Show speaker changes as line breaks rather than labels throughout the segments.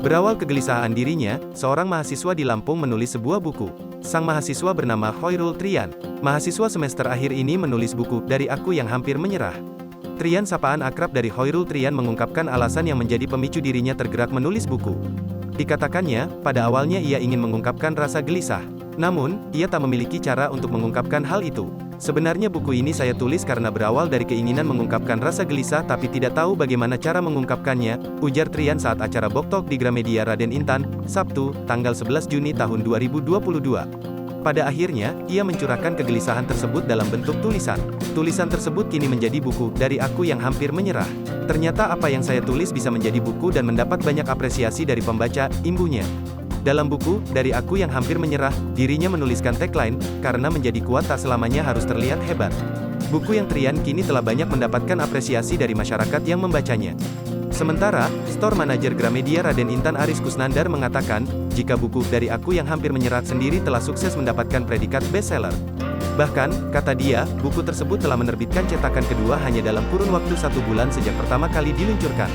Berawal kegelisahan dirinya, seorang mahasiswa di Lampung menulis sebuah buku. Sang mahasiswa bernama Khoirul Trian. Mahasiswa semester akhir ini menulis buku Dari Aku Yang Hampir Menyerah. Trian, sapaan akrab dari Khoirul Trian, mengungkapkan alasan yang menjadi pemicu dirinya tergerak menulis buku. Dikatakannya, pada awalnya ia ingin mengungkapkan rasa gelisah. Namun, ia tak memiliki cara untuk mengungkapkan hal itu. Sebenarnya buku ini saya tulis karena berawal dari keinginan mengungkapkan rasa gelisah tapi tidak tahu bagaimana cara mengungkapkannya, ujar Trian saat acara Book Talk di Gramedia Raden Intan, Sabtu, tanggal 11 Juni tahun 2022. Pada akhirnya, ia mencurahkan kegelisahan tersebut dalam bentuk tulisan. Tulisan tersebut kini menjadi buku Dari Aku Yang Hampir Menyerah. Ternyata apa yang saya tulis bisa menjadi buku dan mendapat banyak apresiasi dari pembaca, imbunya. Dalam buku, Dari Aku Yang Hampir Menyerah, dirinya menuliskan tagline, karena menjadi kuat tak selamanya harus terlihat hebat. Buku yang Trian kini telah banyak mendapatkan apresiasi dari masyarakat yang membacanya. Sementara, Store Manager Gramedia Raden Intan Aris Kusnandar mengatakan, jika buku Dari Aku Yang Hampir Menyerah sendiri telah sukses mendapatkan predikat bestseller. Bahkan, kata dia, buku tersebut telah menerbitkan cetakan kedua hanya dalam kurun waktu 1 bulan sejak pertama kali diluncurkan.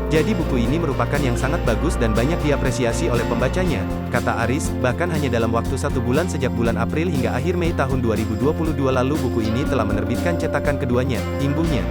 Jadi buku ini merupakan yang sangat bagus dan banyak diapresiasi oleh pembacanya, kata Aris. Bahkan hanya dalam waktu 1 bulan sejak bulan April hingga akhir Mei tahun 2022 lalu buku ini telah menerbitkan cetakan keduanya, imbuhnya.